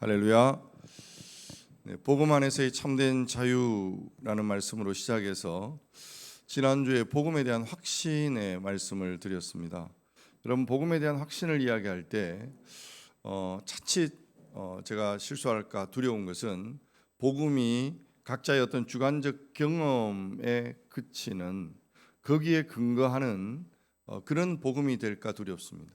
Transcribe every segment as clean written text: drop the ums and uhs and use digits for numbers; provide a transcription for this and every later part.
할렐루야. 복음 안에서의 참된 자유라는 말씀으로 시작해서 지난주에 복음에 대한 확신의 말씀을 드렸습니다. 여러분, 복음에 대한 확신을 이야기할 때 자칫 제가 실수할까 두려운 것은 복음이 각자의 어떤 주관적 경험에 그치는, 거기에 근거하는 그런 복음이 될까 두렵습니다.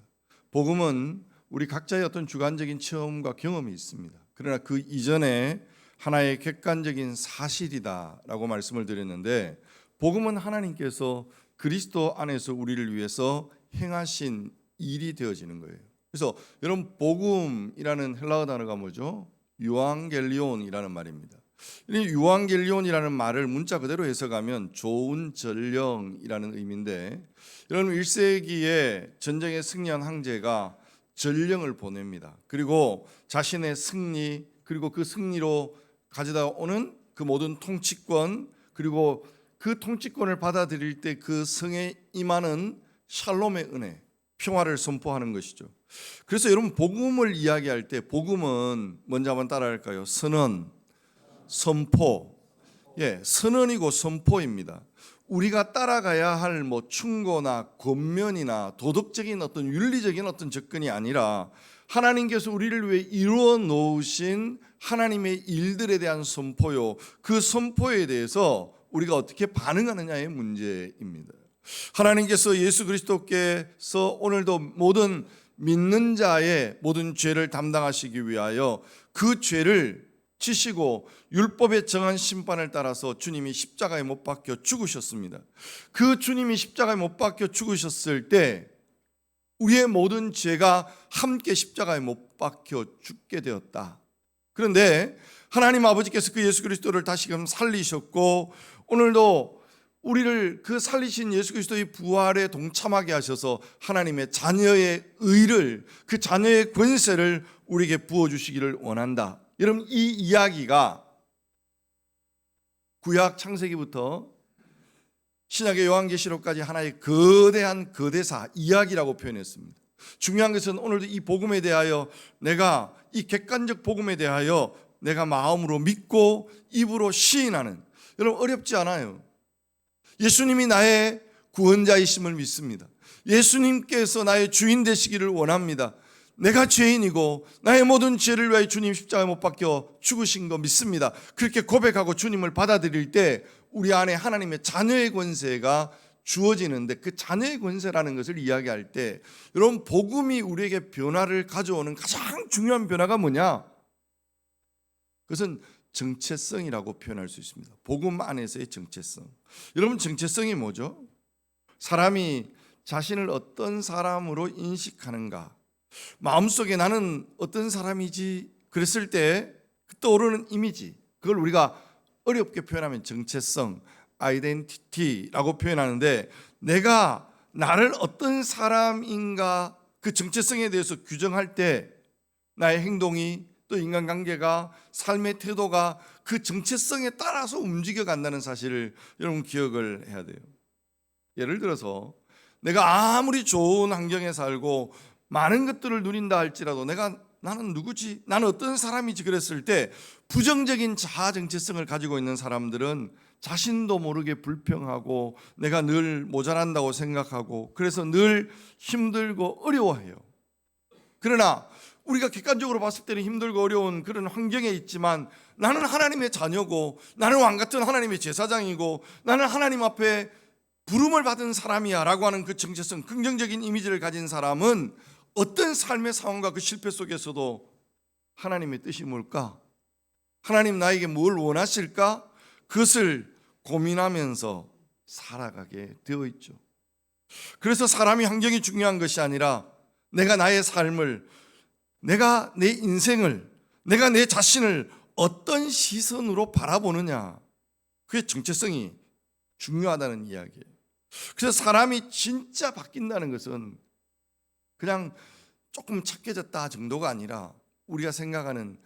복음은 우리 각자의 어떤 주관적인 체험과 경험이 있습니다. 그러나 그 이전에 하나의 객관적인 사실이다라고 말씀을 드렸는데, 복음은 하나님께서 그리스도 안에서 우리를 위해서 행하신 일이 되어지는 거예요. 그래서 여러분, 복음이라는 헬라어 단어가 뭐죠? 유앙겔리온이라는 말입니다. 이 유앙겔리온이라는 말을 문자 그대로 해석하면 좋은 전령이라는 의미인데, 여러분 1세기에 전쟁에 승리한 황제가 전령을 보냅니다. 그리고 자신의 승리, 그리고 그 승리로 가져다 오는 그 모든 통치권, 그리고 그 통치권을 받아들일 때 그 성에 임하는 샬롬의 은혜, 평화를 선포하는 것이죠. 그래서 여러분, 복음을 이야기할 때 복음은 먼저 한번 따라할까요? 선언, 선포. 선언이고 선포입니다. 우리가 따라가야 할 충고나 권면이나 도덕적인 어떤 윤리적인 어떤 접근이 아니라 하나님께서 우리를 위해 이루어 놓으신 하나님의 일들에 대한 선포요, 그 선포에 대해서 우리가 어떻게 반응하느냐의 문제입니다. 하나님께서 예수 그리스도께서 오늘도 모든 믿는 자의 모든 죄를 담당하시기 위하여 그 죄를 지시고 율법에 정한 심판을 따라서 주님이 십자가에 못 박혀 죽으셨습니다. 그 주님이 십자가에 못 박혀 죽으셨을 때 우리의 모든 죄가 함께 십자가에 못 박혀 죽게 되었다. 그런데 하나님 아버지께서 그 예수 그리스도를 다시금 살리셨고, 오늘도 우리를 그 살리신 예수 그리스도의 부활에 동참하게 하셔서 하나님의 자녀의 의를, 그 자녀의 권세를 우리에게 부어주시기를 원한다. 여러분, 이 이야기가 구약 창세기부터 신약의 요한계시록까지 하나의 거대한 거대사 이야기라고 표현했습니다. 중요한 것은 오늘도 이 복음에 대하여, 내가 이 객관적 복음에 대하여 내가 마음으로 믿고 입으로 시인하는, 여러분 어렵지 않아요. 예수님이 나의 구원자이심을 믿습니다. 예수님께서 나의 주인 되시기를 원합니다. 내가 죄인이고 나의 모든 죄를 위하여 주님 십자가에 못 박혀 죽으신 거 믿습니다. 그렇게 고백하고 주님을 받아들일 때 우리 안에 하나님의 자녀의 권세가 주어지는데, 그 자녀의 권세라는 것을 이야기할 때 여러분, 복음이 우리에게 변화를 가져오는 가장 중요한 변화가 뭐냐? 그것은 정체성이라고 표현할 수 있습니다. 복음 안에서의 정체성. 여러분, 정체성이 뭐죠? 사람이 자신을 어떤 사람으로 인식하는가, 마음속에 나는 어떤 사람이지 그랬을 때 떠오르는 이미지, 그걸 우리가 어렵게 표현하면 정체성, 아이덴티티라고 표현하는데, 내가 나를 어떤 사람인가 그 정체성에 대해서 규정할 때 나의 행동이, 또 인간관계가, 삶의 태도가 그 정체성에 따라서 움직여간다는 사실을 여러분 기억을 해야 돼요. 예를 들어서 내가 아무리 좋은 환경에 살고 많은 것들을 누린다 할지라도 나는 누구지? 나는 어떤 사람이지? 그랬을 때 부정적인 자아 정체성을 가지고 있는 사람들은 자신도 모르게 불평하고 내가 늘 모자란다고 생각하고, 그래서 늘 힘들고 어려워해요. 그러나 우리가 객관적으로 봤을 때는 힘들고 어려운 그런 환경에 있지만, 나는 하나님의 자녀고, 나는 왕같은 하나님의 제사장이고, 나는 하나님 앞에 부름을 받은 사람이야 라고 하는 그 정체성, 긍정적인 이미지를 가진 사람은 어떤 삶의 상황과 그 실패 속에서도 하나님의 뜻이 뭘까? 하나님 나에게 뭘 원하실까? 그것을 고민하면서 살아가게 되어 있죠. 그래서 사람이 환경이 중요한 것이 아니라 내가 나의 삶을, 내가 내 인생을, 내가 내 자신을 어떤 시선으로 바라보느냐, 그게 정체성이 중요하다는 이야기예요. 그래서 사람이 진짜 바뀐다는 것은 그냥 조금 착해졌다 정도가 아니라 우리가 생각하는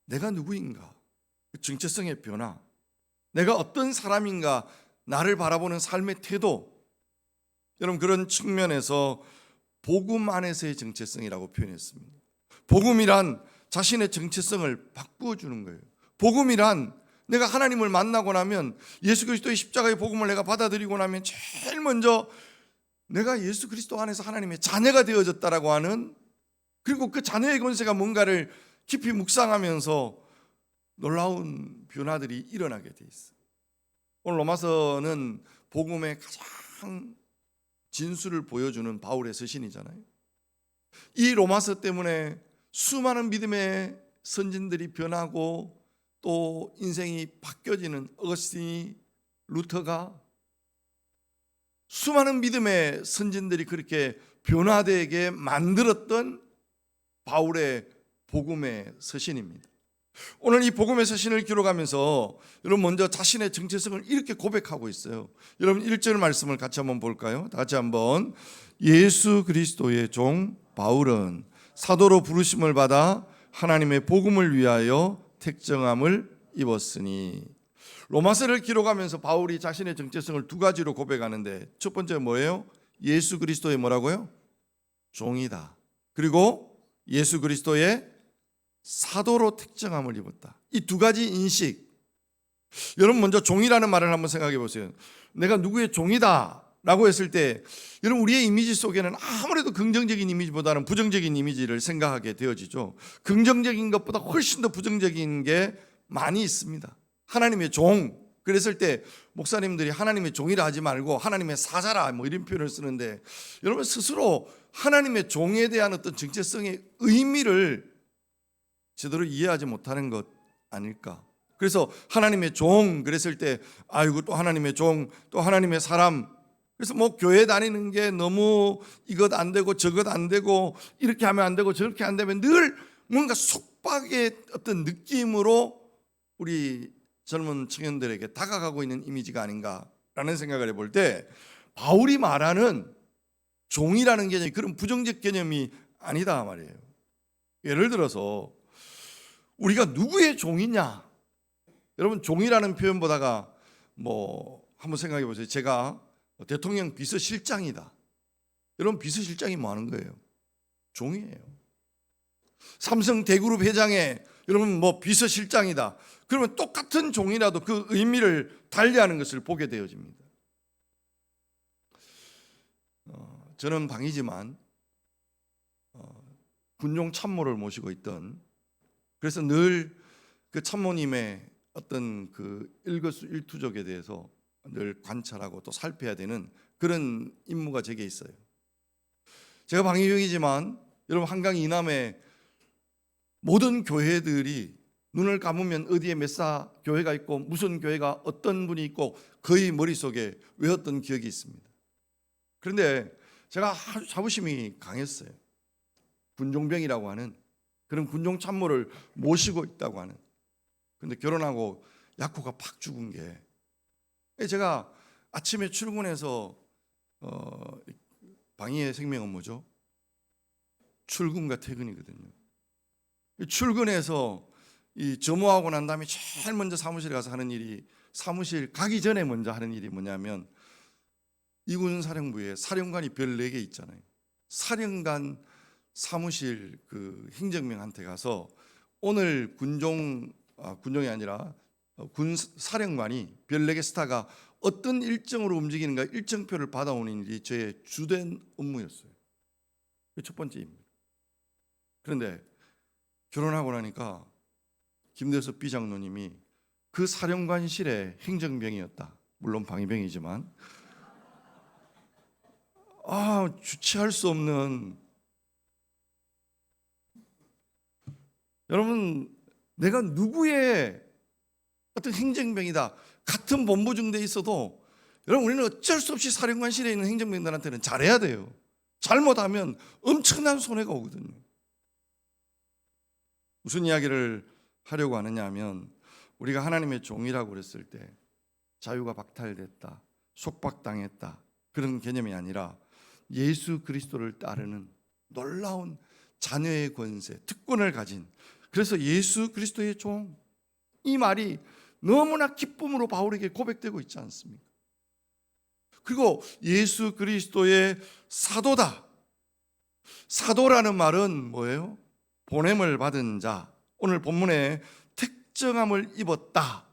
내가 누구인가, 그 정체성의 변화, 내가 어떤 사람인가, 나를 바라보는 삶의 태도, 여러분 그런 측면에서 복음 안에서의 정체성이라고 표현했습니다. 복음이란 자신의 정체성을 바꾸어 주는 거예요. 복음이란 내가 하나님을 만나고 나면, 예수 그리스도의 십자가의 복음을 내가 받아들이고 나면 제일 먼저 내가 예수 그리스도 안에서 하나님의 자녀가 되어졌다라고 하는, 그리고 그 자녀의 권세가 뭔가를 깊이 묵상하면서 놀라운 변화들이 일어나게 돼 있어요. 오늘 로마서는 복음의 가장 진수를 보여주는 바울의 서신이잖아요. 이 로마서 때문에 수많은 믿음의 선진들이 변하고 또 인생이 바뀌어지는 어거스틴이, 루터가, 수많은 믿음의 선진들이 그렇게 변화되게 만들었던 바울의 복음의 서신입니다. 오늘 이 복음의 서신을 기록하면서 여러분 먼저 자신의 정체성을 이렇게 고백하고 있어요. 여러분 1절 말씀을 같이 한번 볼까요? 다 같이 한번. 예수 그리스도의 종 바울은 사도로 부르심을 받아 하나님의 복음을 위하여 택정함을 입었으니. 로마서를 기록하면서 바울이 자신의 정체성을 두 가지로 고백하는데, 첫 번째 뭐예요? 예수 그리스도의 뭐라고요? 종이다. 그리고 예수 그리스도의 사도로 택정함을 입었다. 이 두 가지 인식. 여러분 먼저 종이라는 말을 한번 생각해 보세요. 내가 누구의 종이다 라고 했을 때, 여러분 우리의 이미지 속에는 아무래도 긍정적인 이미지보다는 부정적인 이미지를 생각하게 되어지죠. 긍정적인 것보다 훨씬 더 부정적인 게 많이 있습니다. 하나님의 종, 그랬을 때 목사님들이 하나님의 종이라 하지 말고 하나님의 사자라 뭐 이런 표현을 쓰는데, 여러분 스스로 하나님의 종에 대한 어떤 정체성의 의미를 제대로 이해하지 못하는 것 아닐까. 그래서 하나님의 종 그랬을 때, 아이고 또 하나님의 종, 또 하나님의 사람. 그래서 뭐 교회 다니는 게 너무 이것 안 되고 저것 안 되고 이렇게 하면 안 되고 저렇게 안 되면 늘 뭔가 속박의 어떤 느낌으로 우리 젊은 청년들에게 다가가고 있는 이미지가 아닌가라는 생각을 해볼 때, 바울이 말하는 종이라는 개념이 그런 부정적 개념이 아니다 말이에요. 예를 들어서 우리가 누구의 종이냐? 여러분 종이라는 표현보다가 뭐 한번 생각해 보세요. 제가 대통령 비서실장이다. 여러분 비서실장이 뭐 하는 거예요? 종이에요. 삼성 대그룹 회장의 여러분 뭐 비서실장이다. 그러면 똑같은 종이라도 그 의미를 달리하는 것을 보게 되어집니다. 저는 방이지만 군용 참모를 모시고 있던, 그래서 늘 그 참모님의 어떤 그 일거수일투족에 대해서 늘 관찰하고 또 살펴야 되는 그런 임무가 제게 있어요. 제가 방위병이지만 여러분 한강 이남에 모든 교회들이 눈을 감으면 어디에 몇 사 교회가 있고 무슨 교회가 어떤 분이 있고 거의 머릿속에 외웠던 기억이 있습니다. 그런데 제가 아주 자부심이 강했어요. 군종병이라고 하는 그런 군종 참모를 모시고 있다고 하는. 그런데 결혼하고 약호가 팍 죽은 게, 제가 아침에 출근해서 방위의 생명은 뭐죠? 출근과 퇴근이거든요. 출근해서 이 점호하고 난 다음에 제일 먼저 사무실에 가서 하는 일이, 사무실 가기 전에 먼저 하는 일이 뭐냐면, 이군사령부에 사령관이 별 4개 있잖아요. 사령관 사무실 그 행정병한테 가서 오늘 군종이 아니라 군 사령관이 별 4개 스타가 어떤 일정으로 움직이는가 일정표를 받아오는 일이 저의 주된 업무였어요. 그게 첫 번째입니다. 그런데 결혼하고 나니까 김대섭 비장로님이 그 사령관실의 행정병이었다. 물론 방위병이지만 주체할 수 없는, 여러분 내가 누구의 어떤 행정병이다. 같은 본부중대에 있어도 여러분 우리는 어쩔 수 없이 사령관실에 있는 행정병들한테는 잘해야 돼요. 잘못하면 엄청난 손해가 오거든요. 무슨 이야기를 하려고 하느냐 하면, 우리가 하나님의 종이라고 그랬을 때 자유가 박탈됐다, 속박당했다, 그런 개념이 아니라 예수 그리스도를 따르는 놀라운 자녀의 권세, 특권을 가진, 그래서 예수 그리스도의 종, 이 말이 너무나 기쁨으로 바울에게 고백되고 있지 않습니까? 그리고 예수 그리스도의 사도다. 사도라는 말은 뭐예요? 보냄을 받은 자, 오늘 본문에 택정함을 입었다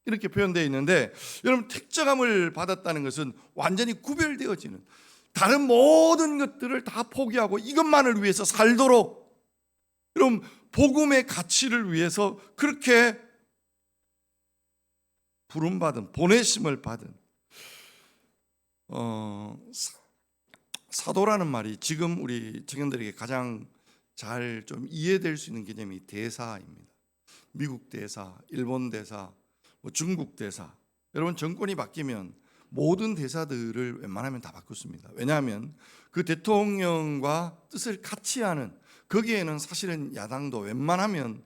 이렇게 표현되어 있는데, 여러분 택정함을 받았다는 것은 완전히 구별되어지는, 다른 모든 것들을 다 포기하고 이것만을 위해서 살도록, 여러분 복음의 가치를 위해서 그렇게 부름받은, 보내심을 받은 사도라는 말이 지금 우리 청년들에게 가장 잘 좀 이해될 수 있는 개념이 대사입니다. 미국 대사, 일본 대사, 중국 대사. 여러분 정권이 바뀌면 모든 대사들을 웬만하면 다 바꿨습니다. 왜냐하면 그 대통령과 뜻을 같이 하는, 거기에는 사실은 야당도 웬만하면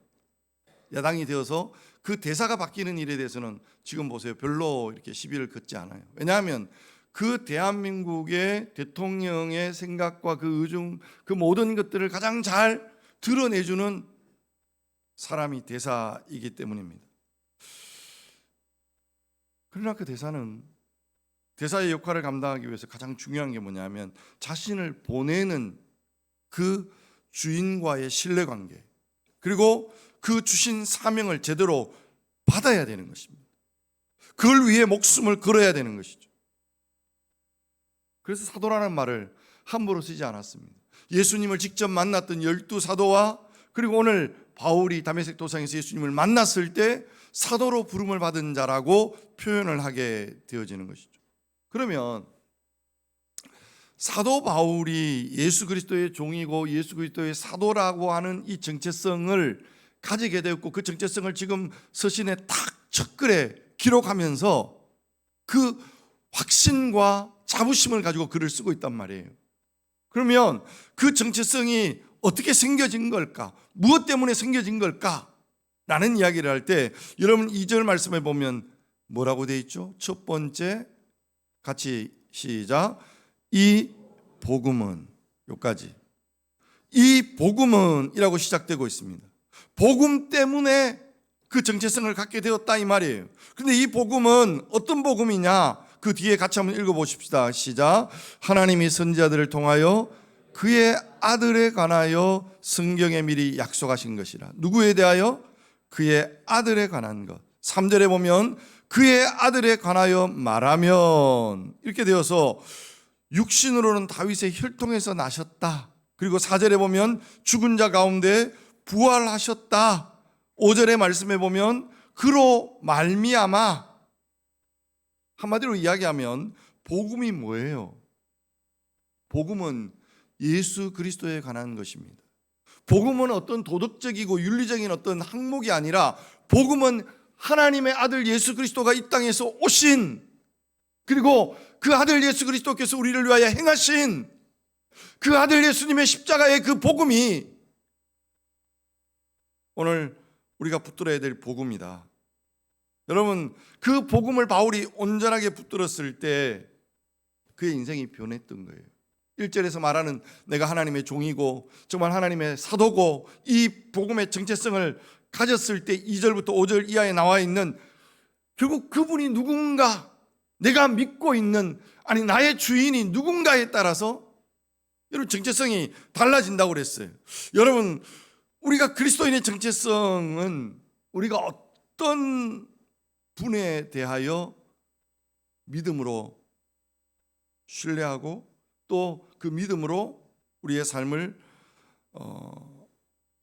야당이 되어서 그 대사가 바뀌는 일에 대해서는 지금 보세요, 별로 이렇게 시비를 걷지 않아요. 왜냐하면 그 대한민국의 대통령의 생각과 그 의중, 그 모든 것들을 가장 잘 드러내주는 사람이 대사이기 때문입니다. 그러나 그 대사의 역할을 감당하기 위해서 가장 중요한 게 뭐냐면 자신을 보내는 그 주인과의 신뢰관계, 그리고 그 주신 사명을 제대로 받아야 되는 것입니다. 그걸 위해 목숨을 걸어야 되는 것이죠. 그래서 사도라는 말을 함부로 쓰지 않았습니다. 예수님을 직접 만났던 12사도와 그리고 오늘 바울이 다메섹 도상에서 예수님을 만났을 때 사도로 부름을 받은 자라고 표현을 하게 되어지는 것이죠. 그러면 사도 바울이 예수 그리스도의 종이고 예수 그리스도의 사도라고 하는 이 정체성을 가지게 되었고, 그 정체성을 지금 서신에 딱 첫글에 기록하면서 그 확신과 자부심을 가지고 글을 쓰고 있단 말이에요. 그러면 그 정체성이 어떻게 생겨진 걸까? 무엇 때문에 생겨진 걸까? 라는 이야기를 할 때 여러분 2절 말씀에 보면 뭐라고 되어 있죠? 첫 번째, 같이 시작. 이 복음은, 여기까지 이 복음은 이라고 시작되고 있습니다. 복음 때문에 그 정체성을 갖게 되었다 이 말이에요. 그런데 이 복음은 어떤 복음이냐? 그 뒤에 같이 한번 읽어보십시다. 시작. 하나님이 선지자들을 통하여 그의 아들에 관하여 성경에 미리 약속하신 것이라. 누구에 대하여? 그의 아들에 관한 것. 3절에 보면 그의 아들에 관하여 말하면, 이렇게 되어서 육신으로는 다윗의 혈통에서 나셨다. 그리고 4절에 보면 죽은 자 가운데 부활하셨다. 5절의 말씀에 보면 그로 말미암아. 한마디로 이야기하면 복음이 뭐예요? 복음은 예수 그리스도에 관한 것입니다. 복음은 어떤 도덕적이고 윤리적인 어떤 항목이 아니라 복음은 하나님의 아들 예수 그리스도가 이 땅에서 오신, 그리고 그 아들 예수 그리스도께서 우리를 위하여 행하신 그 아들 예수님의 십자가의 그 복음이 오늘 우리가 붙들어야 될 복음이다. 여러분, 그 복음을 바울이 온전하게 붙들었을 때 그의 인생이 변했던 거예요. 1절에서 말하는 내가 하나님의 종이고 정말 하나님의 사도고, 이 복음의 정체성을 가졌을 때 2절부터 5절 이하에 나와 있는, 결국 그분이 누군가, 내가 믿고 있는, 아니 나의 주인이 누군가에 따라서 여러분 정체성이 달라진다고 그랬어요. 여러분, 우리가 그리스도인의 정체성은 우리가 어떤 분에 대하여 믿음으로 신뢰하고 또 그 믿음으로 우리의 삶을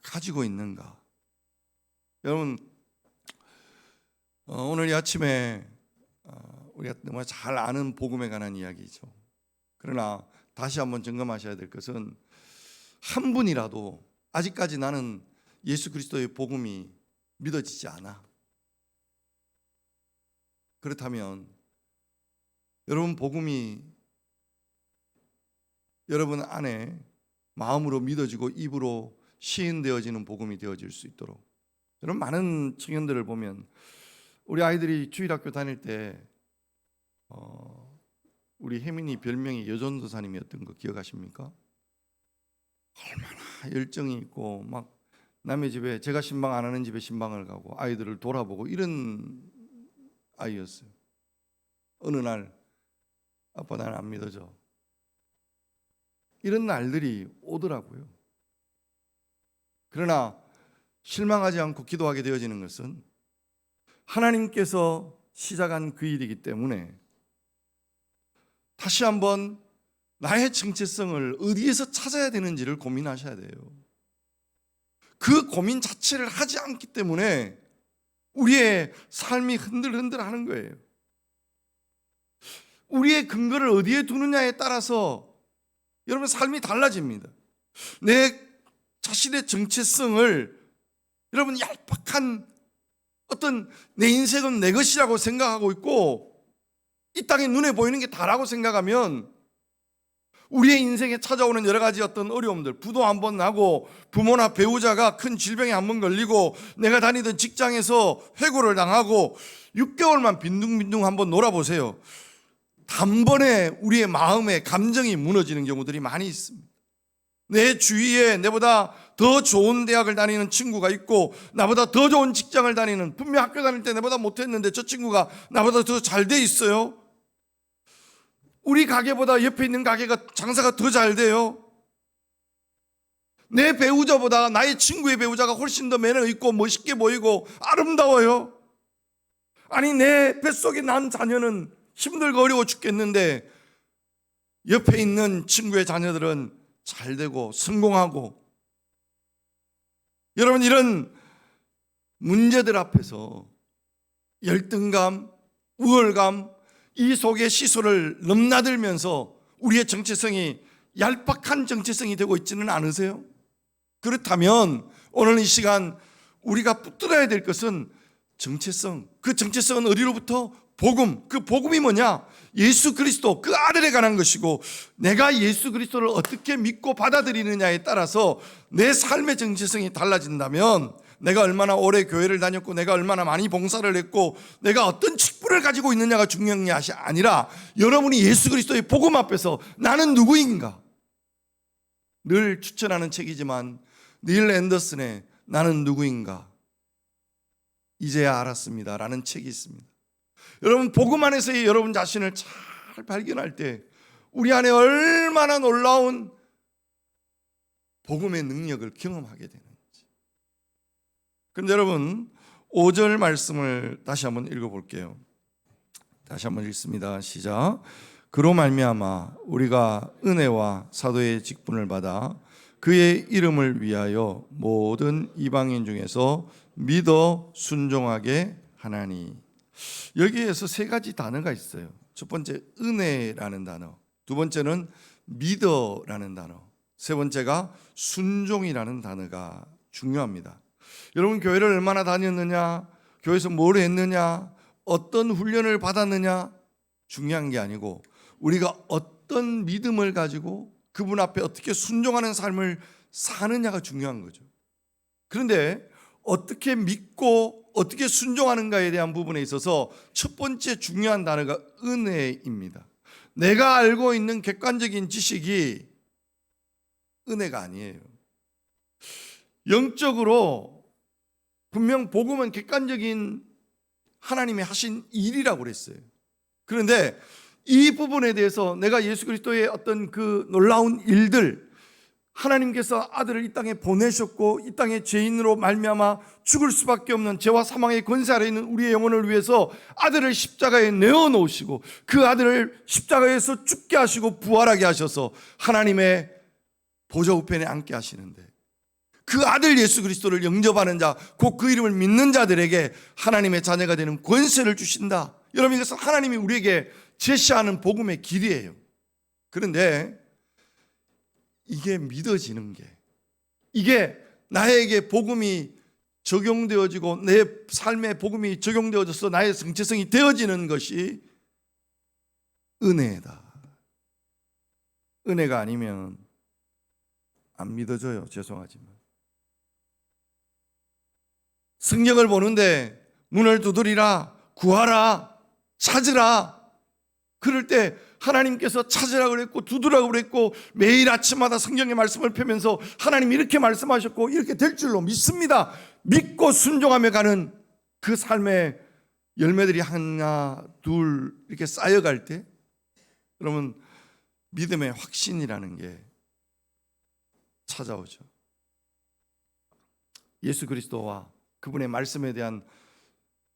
가지고 있는가. 여러분, 오늘 이 아침에 우리가 너무 잘 아는 복음에 관한 이야기죠. 그러나 다시 한번 점검하셔야 될 것은, 한 분이라도 아직까지 나는 예수 그리스도의 복음이 믿어지지 않아. 그렇다면 여러분 복음이 여러분 안에 마음으로 믿어지고 입으로 시인되어지는 복음이 되어질 수 있도록, 여러분 많은 청년들을 보면 우리 아이들이 주일학교 다닐 때 우리 혜민이 별명이 여전도사님이었던 거 기억하십니까? 얼마나 열정이 있고 막 남의 집에, 제가 신방 안 하는 집에 신방을 가고 아이들을 돌아보고 이런 아이였어요. 어느 날 아빠 나는 안 믿어져, 이런 날들이 오더라고요. 그러나 실망하지 않고 기도하게 되어지는 것은 하나님께서 시작한 그 일이기 때문에 다시 한번 나의 정체성을 어디에서 찾아야 되는지를 고민하셔야 돼요. 그 고민 자체를 하지 않기 때문에 우리의 삶이 흔들흔들하는 거예요. 우리의 근거를 어디에 두느냐에 따라서 여러분 삶이 달라집니다. 내 자신의 정체성을 여러분 얄팍한 어떤 내 인생은 내 것이라고 생각하고 있고 이 땅에 눈에 보이는 게 다라고 생각하면 우리의 인생에 찾아오는 여러 가지 어떤 어려움들, 부도 한번 나고 부모나 배우자가 큰 질병에 한번 걸리고 내가 다니던 직장에서 해고를 당하고 6개월만 빈둥빈둥 한번 놀아보세요. 단번에 우리의 마음의 감정이 무너지는 경우들이 많이 있습니다. 내 주위에 내보다 더 좋은 대학을 다니는 친구가 있고 나보다 더 좋은 직장을 다니는, 분명 학교 다닐 때 내보다 못했는데 저 친구가 나보다 더 잘 돼 있어요. 우리 가게보다 옆에 있는 가게가 장사가 더 잘 돼요. 내 배우자보다 나의 친구의 배우자가 훨씬 더 매너 있고 멋있게 보이고 아름다워요. 아니 내 뱃속에 난 자녀는 힘들고 어려워 죽겠는데 옆에 있는 친구의 자녀들은 잘 되고 성공하고. 여러분 이런 문제들 앞에서 열등감, 우월감, 이 속에 시소를 넘나들면서 우리의 정체성이 얄팍한 정체성이 되고 있지는 않으세요? 그렇다면 오늘 이 시간 우리가 붙들어야 될 것은 정체성. 그 정체성은 어디로부터? 복음. 그 복음이 뭐냐? 예수 그리스도, 그 아들에 관한 것이고 내가 예수 그리스도를 어떻게 믿고 받아들이느냐에 따라서 내 삶의 정체성이 달라진다면 내가 얼마나 오래 교회를 다녔고 내가 얼마나 많이 봉사를 했고 내가 어떤 직분을 가지고 있느냐가 중요한 것이 아니라 여러분이 예수 그리스도의 복음 앞에서 나는 누구인가? 늘 추천하는 책이지만 닐 앤더슨의 나는 누구인가? 이제야 알았습니다 라는 책이 있습니다. 여러분 복음 안에서의 여러분 자신을 잘 발견할 때 우리 안에 얼마나 놀라운 복음의 능력을 경험하게 되는지. 그런데 여러분 5절 말씀을 다시 한번 읽어볼게요. 다시 한번 읽습니다. 시작. 그로 말미암아 우리가 은혜와 사도의 직분을 받아 그의 이름을 위하여 모든 이방인 중에서 믿어 순종하게 하나니. 여기에서 세 가지 단어가 있어요. 첫 번째 은혜라는 단어, 두 번째는 믿어라는 단어, 세 번째가 순종이라는 단어가 중요합니다. 여러분 교회를 얼마나 다녔느냐, 교회에서 뭘 했느냐, 어떤 훈련을 받았느냐 중요한 게 아니고 우리가 어떤 믿음을 가지고 그분 앞에 어떻게 순종하는 삶을 사느냐가 중요한 거죠. 그런데 어떻게 믿고 어떻게 순종하는가에 대한 부분에 있어서 첫 번째 중요한 단어가 은혜입니다. 내가 알고 있는 객관적인 지식이 은혜가 아니에요. 영적으로 분명 복음은 객관적인 하나님이 하신 일이라고 그랬어요. 그런데 이 부분에 대해서 내가 예수 그리스도의 어떤 그 놀라운 일들, 하나님께서 아들을 이 땅에 보내셨고 이 땅에 죄인으로 말미암아 죽을 수밖에 없는 죄와 사망의 권세 아래 있는 우리의 영혼을 위해서 아들을 십자가에 내어놓으시고 그 아들을 십자가에서 죽게 하시고 부활하게 하셔서 하나님의 보좌 우편에 앉게 하시는데 그 아들 예수 그리스도를 영접하는 자, 곧 그 이름을 믿는 자들에게 하나님의 자녀가 되는 권세를 주신다. 여러분 이것은 하나님이 우리에게 제시하는 복음의 길이에요. 그런데 이게 믿어지는 게, 이게 나에게 복음이 적용되어지고 내 삶에 복음이 적용되어져서 나의 정체성이 되어지는 것이 은혜다. 은혜가 아니면 안 믿어져요. 죄송하지만. 성경을 보는데 문을 두드리라, 구하라, 찾으라. 그럴 때 하나님께서 찾으라고 그랬고 두드라고 그랬고 매일 아침마다 성경의 말씀을 펴면서 하나님이 이렇게 말씀하셨고 이렇게 될 줄로 믿습니다. 믿고 순종하며 가는 그 삶의 열매들이 하나 둘 이렇게 쌓여갈 때 여러분 믿음의 확신이라는 게 찾아오죠. 예수 그리스도와 그분의 말씀에 대한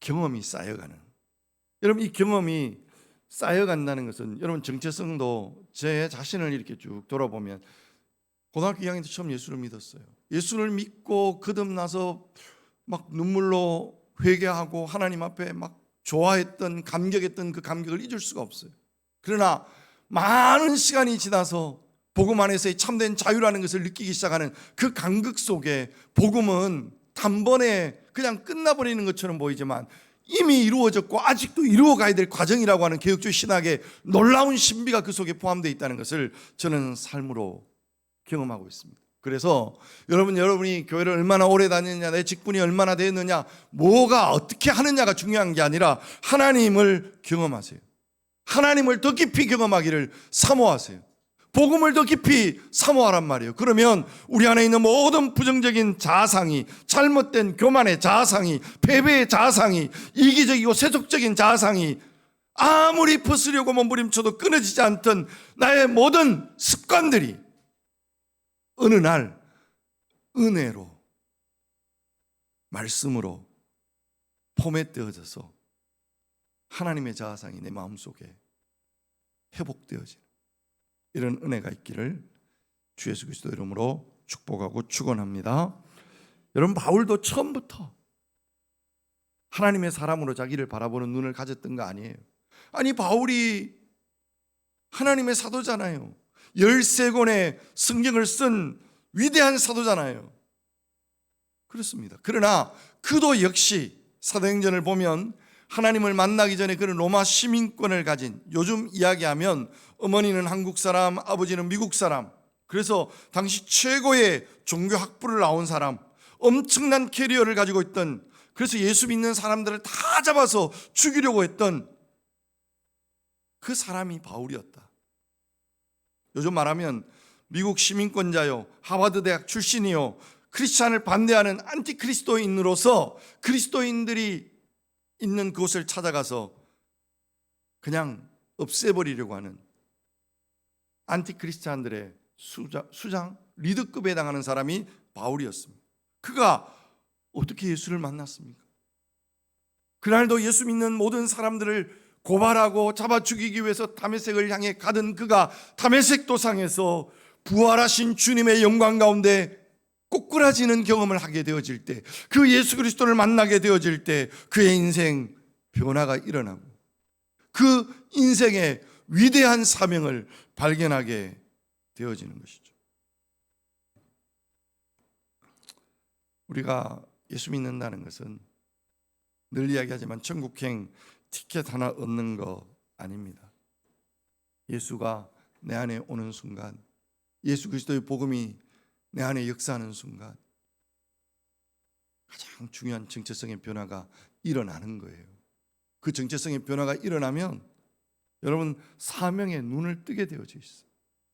경험이 쌓여가는, 여러분 이 경험이 쌓여간다는 것은 여러분 정체성도 제 자신을 이렇게 쭉 돌아보면 고등학교 2학년 때 처음 예수를 믿었어요. 예수를 믿고 거듭나서 막 눈물로 회개하고 하나님 앞에 막 좋아했던, 감격했던 그 감격을 잊을 수가 없어요. 그러나 많은 시간이 지나서 복음 안에서의 참된 자유라는 것을 느끼기 시작하는 그 간극 속에 복음은 단번에 그냥 끝나버리는 것처럼 보이지만 이미 이루어졌고 아직도 이루어가야 될 과정이라고 하는 개혁주의 신학의 놀라운 신비가 그 속에 포함되어 있다는 것을 저는 삶으로 경험하고 있습니다. 그래서 여러분이 교회를 얼마나 오래 다녔느냐, 내 직분이 얼마나 됐느냐, 뭐가 어떻게 하느냐가 중요한 게 아니라 하나님을 경험하세요. 하나님을 더 깊이 경험하기를 사모하세요. 복음을 더 깊이 사모하란 말이에요. 그러면 우리 안에 있는 모든 부정적인 자아상이, 잘못된 교만의 자아상이, 패배의 자아상이, 이기적이고 세속적인 자아상이 아무리 벗으려고 몸부림쳐도 끊어지지 않던 나의 모든 습관들이 어느 날 은혜로, 말씀으로 포맷되어져서 하나님의 자아상이 내 마음속에 회복되어지는 이런 은혜가 있기를 주 예수 그리스도 이름으로 축복하고 축원합니다. 여러분 바울도 처음부터 하나님의 사람으로 자기를 바라보는 눈을 가졌던 거 아니에요. 아니 바울이 하나님의 사도잖아요. 13권의 성경을 쓴 위대한 사도잖아요. 그렇습니다. 그러나 그도 역시 사도행전을 보면 하나님을 만나기 전에 그는 로마 시민권을 가진, 요즘 이야기하면 어머니는 한국 사람, 아버지는 미국 사람, 그래서 당시 최고의 종교 학부를 나온 사람, 엄청난 캐리어를 가지고 있던, 그래서 예수 믿는 사람들을 다 잡아서 죽이려고 했던 그 사람이 바울이었다. 요즘 말하면 미국 시민권자요, 하버드 대학 출신이요, 크리스찬을 반대하는 안티크리스도인으로서 그리스도인들이 있는 그곳을 찾아가서 그냥 없애버리려고 하는 안티크리스찬들의 수장, 리더급에 해당하는 사람이 바울이었습니다. 그가 어떻게 예수를 만났습니까? 그날도 예수 믿는 모든 사람들을 고발하고 잡아 죽이기 위해서 다메섹을 향해 가던 그가 다메섹 도상에서 부활하신 주님의 영광 가운데 꼬꾸라지는 경험을 하게 되어질 때, 그 예수 그리스도를 만나게 되어질 때 그의 인생 변화가 일어나고 그 인생의 위대한 사명을 발견하게 되어지는 것이죠. 우리가 예수 믿는다는 것은 늘 이야기하지만 천국행 티켓 하나 얻는 거 아닙니다. 예수가 내 안에 오는 순간, 예수 그리스도의 복음이 내 안에 역사하는 순간 가장 중요한 정체성의 변화가 일어나는 거예요. 그 정체성의 변화가 일어나면 여러분 사명의 눈을 뜨게 되어져 있어요.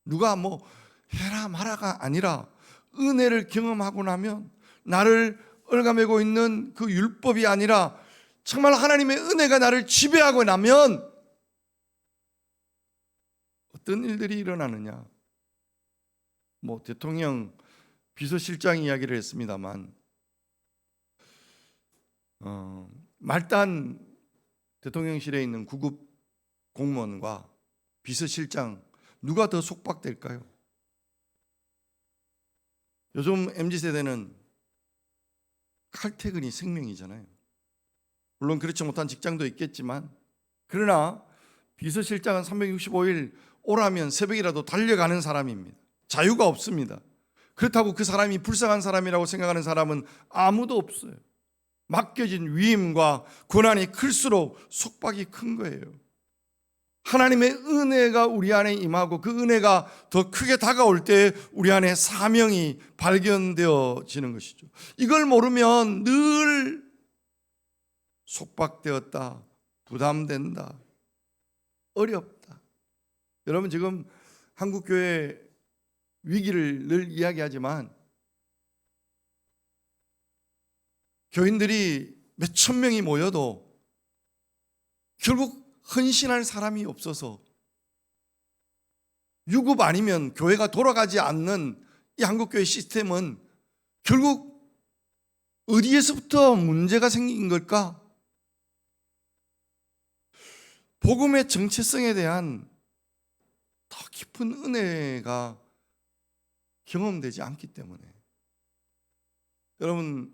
누가 뭐 해라 마라가 아니라 은혜를 경험하고 나면, 나를 얽어매고 있는 그 율법이 아니라 정말 하나님의 은혜가 나를 지배하고 나면 어떤 일들이 일어나느냐. 뭐 대통령 비서실장 이야기를 했습니다만 말단 대통령실에 있는 구급 공무원과 비서실장 누가 더 속박될까요? 요즘 MZ세대는 칼퇴근이 생명이잖아요. 물론 그렇지 못한 직장도 있겠지만, 그러나 비서실장은 365일 오라면 새벽이라도 달려가는 사람입니다. 자유가 없습니다. 그렇다고 그 사람이 불쌍한 사람이라고 생각하는 사람은 아무도 없어요. 맡겨진 위임과 권한이 클수록 속박이 큰 거예요. 하나님의 은혜가 우리 안에 임하고 그 은혜가 더 크게 다가올 때 우리 안에 사명이 발견되어지는 것이죠. 이걸 모르면 늘 속박되었다, 부담된다, 어렵다. 여러분 지금 한국교회 위기를 늘 이야기하지만 교인들이 몇천 명이 모여도 결국 헌신할 사람이 없어서 유급 아니면 교회가 돌아가지 않는 이 한국교회 시스템은 결국 어디에서부터 문제가 생긴 걸까? 복음의 정체성에 대한 더 깊은 은혜가 경험되지 않기 때문에. 여러분,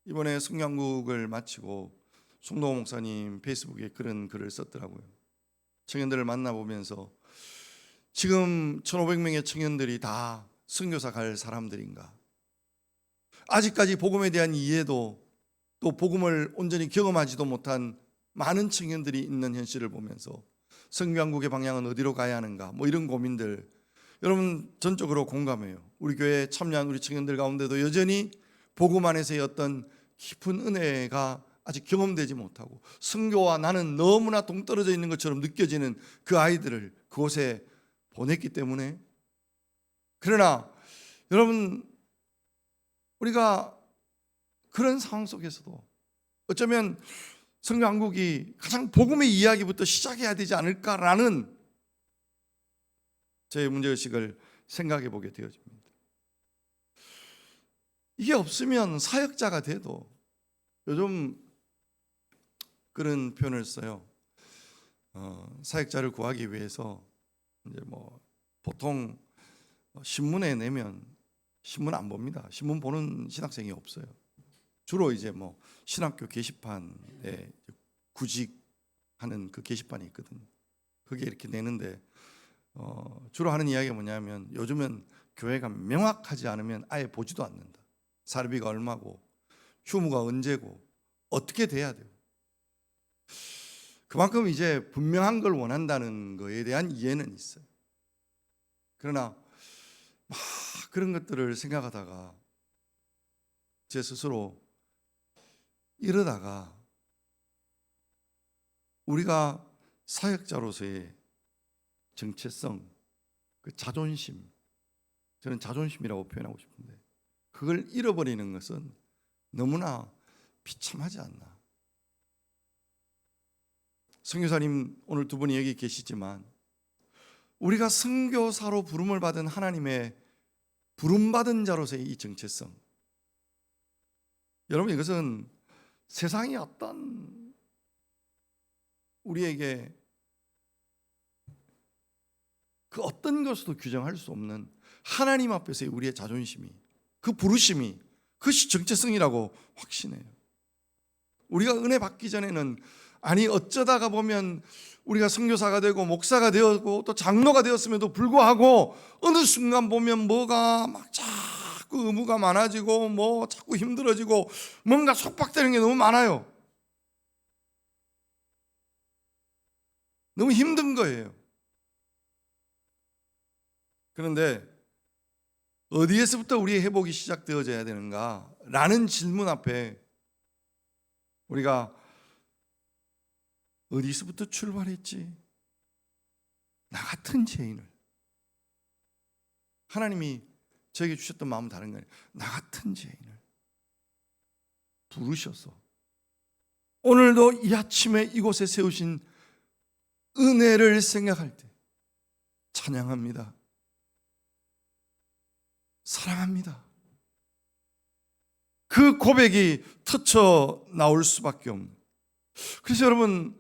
이번에 성경국을 마치고 송동호 목사님 페이스북에 그런 글을 썼더라고요. 청년들을 만나보면서 지금 1,500명의 청년들이 다 선교사 갈 사람들인가? 아직까지 복음에 대한 이해도 또 복음을 온전히 경험하지도 못한 많은 청년들이 있는 현실을 보면서 성교한국의 방향은 어디로 가야 하는가, 뭐 이런 고민들, 여러분 전적으로 공감해요. 우리 교회에 참여한 우리 청년들 가운데도 여전히 복음 안에서의 어떤 깊은 은혜가 아직 경험되지 못하고 성교와 나는 너무나 동떨어져 있는 것처럼 느껴지는 그 아이들을 그곳에 보냈기 때문에. 그러나 여러분, 우리가 그런 상황 속에서도 어쩌면 성교한국이 가장 복음의 이야기부터 시작해야 되지 않을까라는 제 문제의식을 생각해 보게 되어집니다. 이게 없으면 사역자가 돼도, 요즘 그런 표현을 써요. 사역자를 구하기 위해서 이제 뭐 보통 신문에 내면 신문 안 봅니다. 신문 보는 신학생이 없어요. 주로 이제 뭐 신학교 게시판에 구직하는 그 게시판이 있거든요. 그게 이렇게 내는데 주로 하는 이야기가 뭐냐면 요즘은 교회가 명확하지 않으면 아예 보지도 않는다. 사례비가 얼마고 휴무가 언제고 어떻게 돼야 돼요. 그만큼 이제 분명한 걸 원한다는 거에 대한 이해는 있어요. 그러나 막 그런 것들을 생각하다가 제 스스로 이러다가 우리가 사역자로서의 정체성, 그 자존심, 저는 자존심이라고 표현하고 싶은데 그걸 잃어버리는 것은 너무나 비참하지 않나. 선교사님 오늘 두 분이 여기 계시지만 우리가 선교사로 부름을 받은 하나님의 부름받은 자로서의 이 정체성, 여러분 이것은 세상이 어떤 우리에게 그 어떤 것으로 규정할 수 없는 하나님 앞에서의 우리의 자존심이, 그 부르심이 그것이 정체성이라고 확신해요. 우리가 은혜 받기 전에는 아니 어쩌다가 보면 우리가 선교사가 되고 목사가 되었고 또 장로가 되었음에도 불구하고 어느 순간 보면 뭐가 막 자꾸 의무가 많아지고 뭐 자꾸 힘들어지고 뭔가 속박되는 게 너무 많아요. 너무 힘든 거예요. 그런데 어디에서부터 우리의 회복이 시작되어져야 되는가? 라는 질문 앞에 우리가 어디서부터 출발했지? 나 같은 죄인을 하나님이 저에게 주셨던 마음은 다른 거예요. 나 같은 죄인을 부르셔서 오늘도 이 아침에 이곳에 세우신 은혜를 생각할 때 찬양합니다. 사랑합니다. 그 고백이 터쳐 나올 수밖에 없는. 그래서 여러분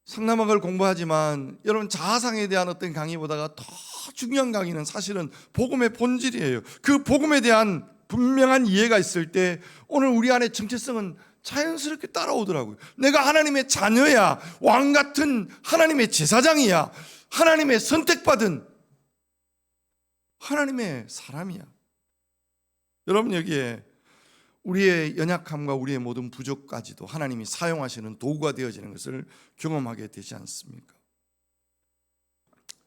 상담학을 공부하지만 여러분 자아상에 대한 어떤 강의보다가 더 중요한 강의는 사실은 복음의 본질이에요. 그 복음에 대한 분명한 이해가 있을 때 오늘 우리 안에 정체성은 자연스럽게 따라오더라고요. 내가 하나님의 자녀야, 왕 같은 하나님의 제사장이야, 하나님의 선택받은 하나님의 사람이야. 여러분 여기에 우리의 연약함과 우리의 모든 부족까지도 하나님이 사용하시는 도구가 되어지는 것을 경험하게 되지 않습니까?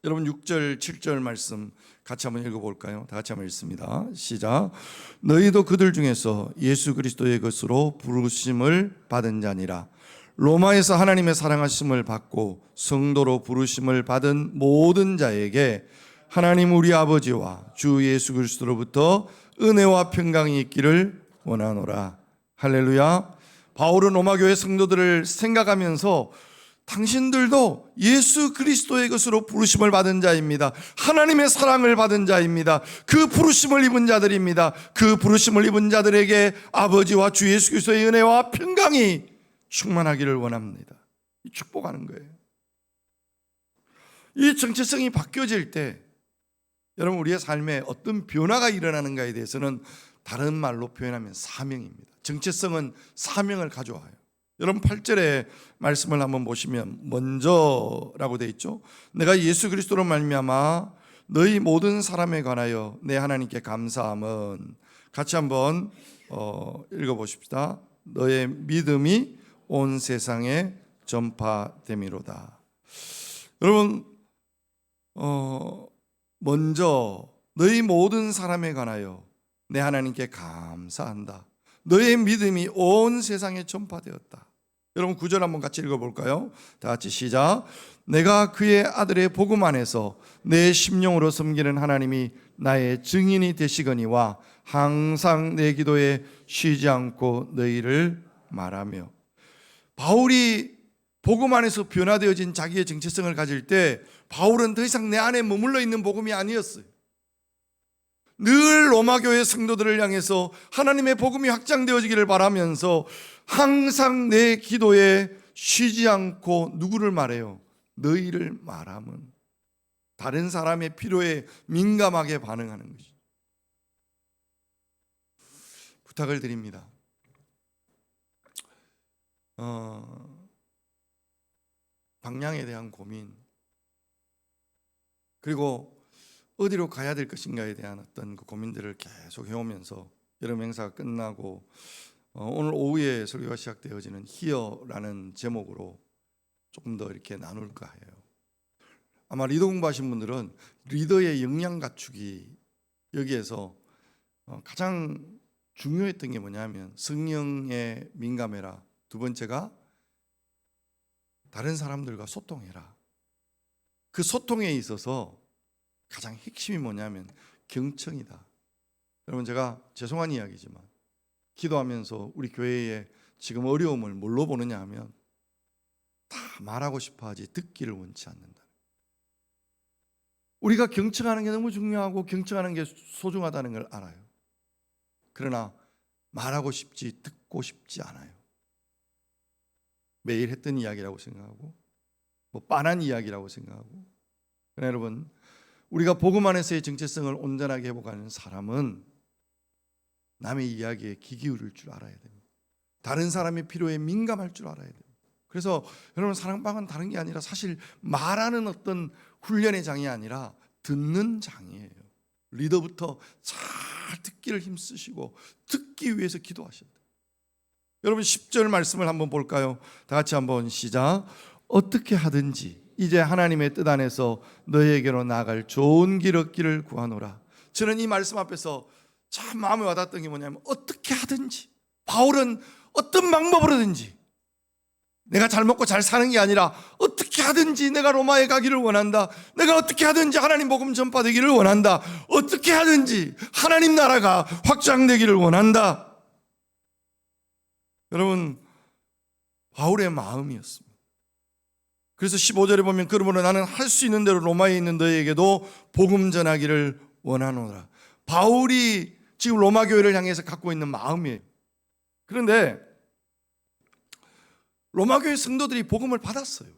여러분 6절 7절 말씀 같이 한번 읽어볼까요? 다 같이 한번 읽습니다. 시작. 너희도 그들 중에서 예수 그리스도의 것으로 부르심을 받은 자니라. 로마에서 하나님의 사랑하심을 받고 성도로 부르심을 받은 모든 자에게 하나님 우리 아버지와 주 예수 그리스도로부터 은혜와 평강이 있기를 원하노라. 할렐루야. 바울은 로마교회 성도들을 생각하면서 당신들도 예수 그리스도의 것으로 부르심을 받은 자입니다. 하나님의 사랑을 받은 자입니다. 그 부르심을 입은 자들입니다. 그 부르심을 입은 자들에게 아버지와 주 예수 그리스도의 은혜와 평강이 충만하기를 원합니다. 축복하는 거예요. 이 정체성이 바뀌어질 때 여러분, 우리의 삶에 어떤 변화가 일어나는가에 대해서는 다른 말로 표현하면 사명입니다. 정체성은 사명을 가져와요. 여러분 8절의 말씀을 한번 보시면 먼저라고 되어 있죠. 내가 예수 그리스도로 말미암아 너희 모든 사람에 관하여 내 하나님께 감사함은, 같이 한번 읽어보십시다. 너의 믿음이 온 세상에 전파됨이로다. 여러분 먼저 너희 모든 사람에 관하여 내 하나님께 감사한다. 너의 믿음이 온 세상에 전파되었다. 여러분 9절 한번 같이 읽어볼까요? 다 같이 시작. 내가 그의 아들의 복음 안에서 내 심령으로 섬기는 하나님이 나의 증인이 되시거니와 항상 내 기도에 쉬지 않고 너희를 말하며. 바울이 복음 안에서 변화되어진 자기의 정체성을 가질 때 바울은 더 이상 내 안에 머물러 있는 복음이 아니었어요. 늘 로마교회 성도들을 향해서 하나님의 복음이 확장되어지기를 바라면서 항상 내 기도에 쉬지 않고 누구를 말해요? 너희를 말함은. 다른 사람의 필요에 민감하게 반응하는 것이죠. 부탁을 드립니다. 방향에 대한 고민, 그리고 어디로 가야 될 것인가에 대한 어떤 그 고민들을 계속 해오면서 여름 행사가 끝나고 오늘 오후에 설교가 시작되어지는 히어라는 제목으로 조금 더 이렇게 나눌까 해요. 아마 리더 공부하신 분들은 리더의 역량 갖추기, 여기에서 가장 중요했던 게 뭐냐면 성령에 민감해라, 두 번째가 다른 사람들과 소통해라. 그 소통에 있어서 가장 핵심이 뭐냐면 경청이다. 여러분, 제가 죄송한 이야기지만 기도하면서 우리 교회에 지금 어려움을 뭘로 보느냐 하면 다 말하고 싶어 하지 듣기를 원치 않는다. 우리가 경청하는 게 너무 중요하고 경청하는 게 소중하다는 걸 알아요. 그러나 말하고 싶지 듣고 싶지 않아요. 매일 했던 이야기라고 생각하고 빤한 이야기라고 생각하고. 그러나 여러분, 우리가 복음 안에서의 정체성을 온전하게 회복하는 사람은 남의 이야기에 귀 기울일 줄 알아야 됩니다. 다른 사람의 필요에 민감할 줄 알아야 됩니다. 그래서 여러분, 사랑방은 다른 게 아니라 사실 말하는 어떤 훈련의 장이 아니라 듣는 장이에요. 리더부터 잘 듣기를 힘쓰시고 듣기 위해서 기도하셔야 돼요. 여러분 10절 말씀을 한번 볼까요? 다 같이 한번 시작. 어떻게 하든지 이제 하나님의 뜻 안에서 너희에게로 나아갈 좋은 길 얻기를 구하노라. 저는 이 말씀 앞에서 참 마음에 와닿았던 게 뭐냐면 어떻게 하든지, 바울은 어떤 방법으로든지 내가 잘 먹고 잘 사는 게 아니라 어떻게 하든지 내가 로마에 가기를 원한다. 내가 어떻게 하든지 하나님 복음 전파되기를 원한다. 어떻게 하든지 하나님 나라가 확장되기를 원한다. 여러분, 바울의 마음이었습니다. 그래서 15절에 보면 그러므로 나는 할 수 있는 대로 로마에 있는 너희에게도 복음 전하기를 원하노라. 바울이 지금 로마 교회를 향해서 갖고 있는 마음이에요. 그런데 로마 교회 성도들이 복음을 받았어요.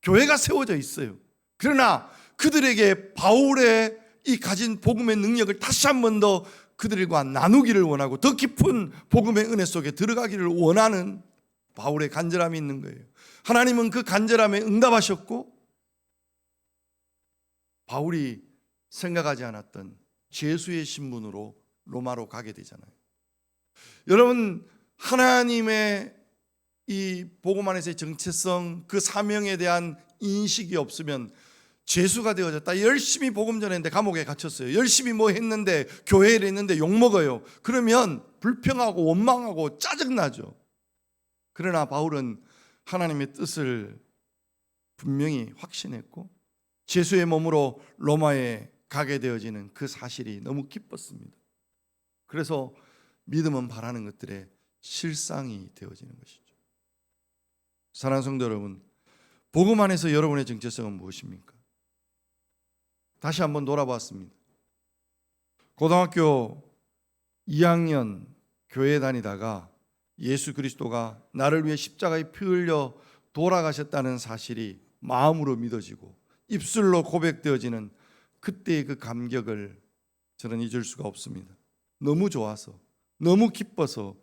교회가 세워져 있어요. 그러나 그들에게 바울의 이 가진 복음의 능력을 다시 한 번 더 그들과 나누기를 원하고 더 깊은 복음의 은혜 속에 들어가기를 원하는 바울의 간절함이 있는 거예요. 하나님은 그 간절함에 응답하셨고 바울이 생각하지 않았던 죄수의 신분으로 로마로 가게 되잖아요. 여러분, 하나님의 이 복음 안에서의 정체성, 그 사명에 대한 인식이 없으면 죄수가 되어졌다. 열심히 복음 전했는데 감옥에 갇혔어요. 열심히 뭐 했는데, 교회를 했는데 욕먹어요. 그러면 불평하고 원망하고 짜증나죠. 그러나 바울은 하나님의 뜻을 분명히 확신했고 죄수의 몸으로 로마에 가게 되어지는 그 사실이 너무 기뻤습니다. 그래서 믿음은 바라는 것들의 실상이 되어지는 것이죠. 사랑하는 성도 여러분, 복음 안에서 여러분의 정체성은 무엇입니까? 다시 한번 돌아봤습니다. 고등학교 2학년 교회 다니다가 예수 그리스도가 나를 위해 십자가에 피 흘려 돌아가셨다는 사실이 마음으로 믿어지고 입술로 고백되어지는 그때의 그 감격을 저는 잊을 수가 없습니다. 너무 좋아서, 너무 기뻐서,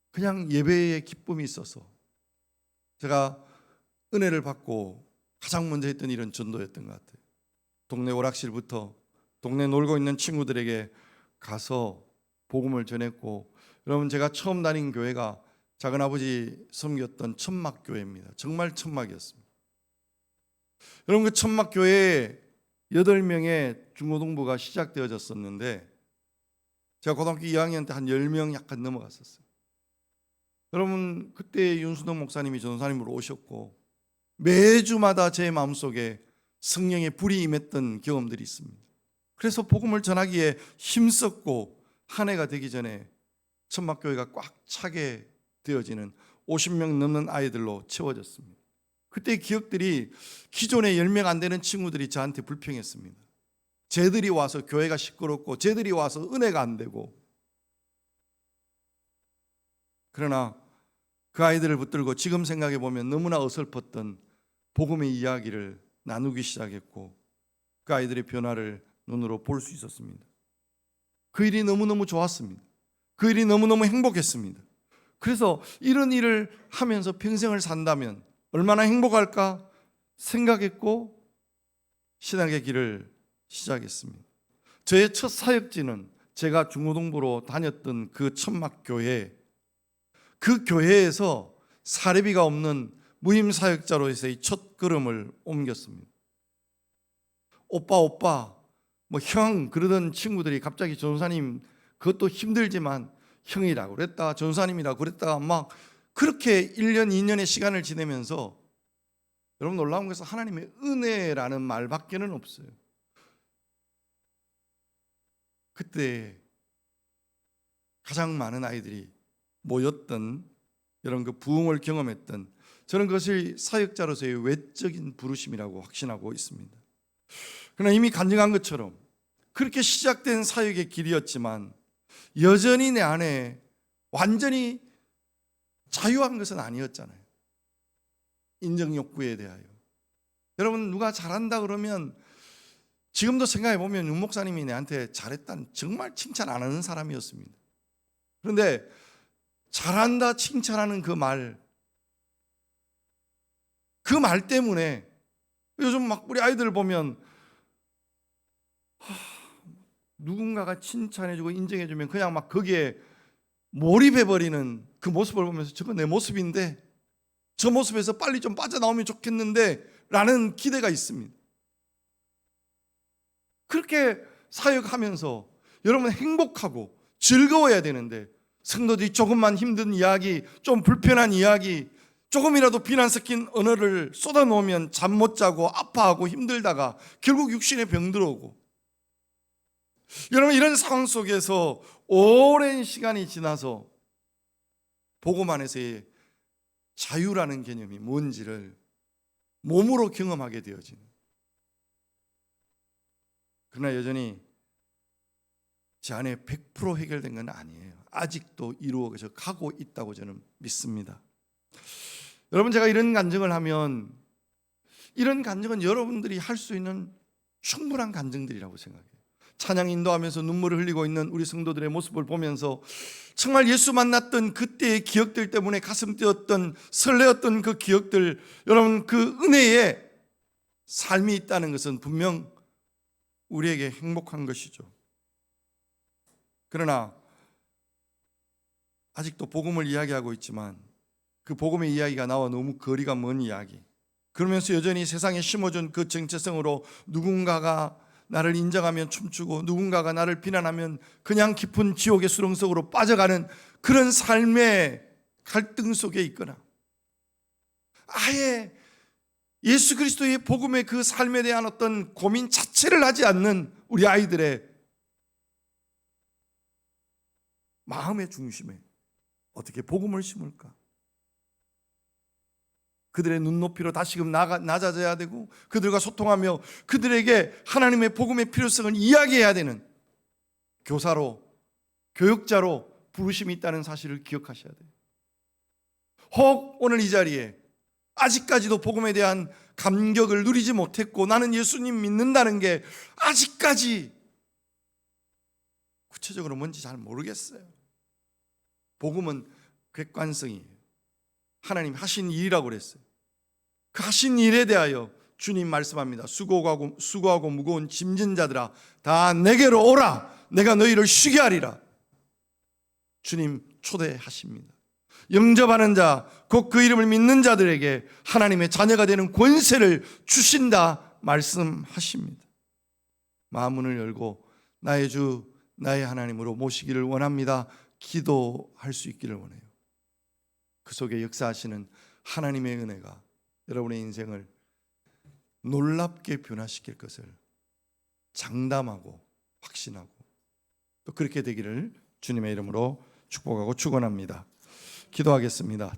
그냥 예배에 기쁨이 있어서 제가 은혜를 받고 가장 먼저 했던 일은 전도였던 것 같아요. 동네 오락실부터 동네 놀고 있는 친구들에게 가서 복음을 전했고, 여러분 제가 처음 다닌 교회가 작은아버지 섬겼던 천막교회입니다. 정말 천막이었습니다. 여러분 그 천막교회에 8명의 중고등부가 시작되어졌었는데 제가 고등학교 2학년 때 한 10명 약간 넘어갔었어요. 여러분 그때 윤수동 목사님이 전도사님으로 오셨고 매주마다 제 마음속에 성령의 불이 임했던 경험들이 있습니다. 그래서 복음을 전하기에 힘썼고 한 해가 되기 전에 천막교회가 꽉 차게 되어지는 50명 넘는 아이들로 채워졌습니다. 그때 기억들이 기존에 10명 안 되는 친구들이 저한테 불평했습니다. 쟤들이 와서 교회가 시끄럽고 쟤들이 와서 은혜가 안 되고. 그러나 그 아이들을 붙들고 지금 생각해 보면 너무나 어설펐던 복음의 이야기를 나누기 시작했고 그 아이들의 변화를 눈으로 볼 수 있었습니다. 그 일이 너무너무 좋았습니다. 그 일이 너무너무 행복했습니다. 그래서 이런 일을 하면서 평생을 산다면 얼마나 행복할까 생각했고 신학의 길을 시작했습니다. 저의 첫 사역지는 제가 중고등부로 다녔던 그 천막교회, 그 교회에서 사례비가 없는 무임사역자로서의 첫 걸음을 옮겼습니다. 오빠 뭐 형 그러던 친구들이 갑자기 전도사님 그것도 힘들지만 형이라고 그랬다 전도사님이라고 그랬다가 막 그렇게 1년 2년의 시간을 지내면서 여러분 놀라운 것은 하나님의 은혜라는 말밖에는 없어요. 그때 가장 많은 아이들이 모였던 이런 그 부흥을 경험했던 저는 그것을 사역자로서의 외적인 부르심이라고 확신하고 있습니다. 그러나 이미 간증한 것처럼 그렇게 시작된 사역의 길이었지만 여전히 내 안에 완전히 자유한 것은 아니었잖아요. 인정 욕구에 대하여. 여러분 누가 잘한다 그러면 지금도 생각해 보면 윤 목사님이 내한테 잘했다는 정말 칭찬 안 하는 사람이었습니다. 그런데 잘한다 칭찬하는 그 말 때문에 요즘 막 우리 아이들 보면 누군가가 칭찬해주고 인정해주면 그냥 막 거기에 몰입해버리는 그 모습을 보면서 저거 내 모습인데 저 모습에서 빨리 좀 빠져나오면 좋겠는데 라는 기대가 있습니다. 그렇게 사역하면서 여러분 행복하고 즐거워야 되는데 성도들이 조금만 힘든 이야기, 좀 불편한 이야기, 조금이라도 비난 섞인 언어를 쏟아놓으면 잠 못 자고 아파하고 힘들다가 결국 육신에 병 들어오고, 여러분 이런 상황 속에서 오랜 시간이 지나서 복음 안에서의 자유라는 개념이 뭔지를 몸으로 경험하게 되어진, 그러나 여전히 제 안에 100% 해결된 건 아니에요. 아직도 이루어져 가고 있다고 저는 믿습니다. 여러분 제가 이런 간증을 하면 이런 간증은 여러분들이 할 수 있는 충분한 간증들이라고 생각해요. 찬양 인도하면서 눈물을 흘리고 있는 우리 성도들의 모습을 보면서 정말 예수 만났던 그때의 기억들 때문에 가슴 뛰었던 설레었던 그 기억들, 여러분 그 은혜에 삶이 있다는 것은 분명 우리에게 행복한 것이죠. 그러나 아직도 복음을 이야기하고 있지만 그 복음의 이야기가 나와 너무 거리가 먼 이야기, 그러면서 여전히 세상에 심어준 그 정체성으로 누군가가 나를 인정하면 춤추고 누군가가 나를 비난하면 그냥 깊은 지옥의 수렁 속으로 빠져가는 그런 삶의 갈등 속에 있거나 아예 예수 그리스도의 복음의 그 삶에 대한 어떤 고민 자체를 하지 않는 우리 아이들의 마음의 중심에 어떻게 복음을 심을까? 그들의 눈높이로 다시금 낮아져야 되고 그들과 소통하며 그들에게 하나님의 복음의 필요성을 이야기해야 되는 교사로, 교육자로 부르심이 있다는 사실을 기억하셔야 돼요. 혹 오늘 이 자리에 아직까지도 복음에 대한 감격을 누리지 못했고 나는 예수님 믿는다는 게 아직까지 구체적으로 뭔지 잘 모르겠어요. 복음은 객관성이에요. 하나님 하신 일이라고 그랬어요. 그 하신 일에 대하여 주님 말씀합니다. 수고하고 무거운 짐진 자들아 다 내게로 오라. 내가 너희를 쉬게 하리라. 주님 초대하십니다. 영접하는 자, 곧 그 이름을 믿는 자들에게 하나님의 자녀가 되는 권세를 주신다 말씀하십니다. 마음문을 열고 나의 주, 나의 하나님으로 모시기를 원합니다. 기도할 수 있기를 원해요. 그 속에 역사하시는 하나님의 은혜가 여러분의 인생을 놀랍게 변화시킬 것을 장담하고 확신하고 또 그렇게 되기를 주님의 이름으로 축복하고 축원합니다. 기도하겠습니다.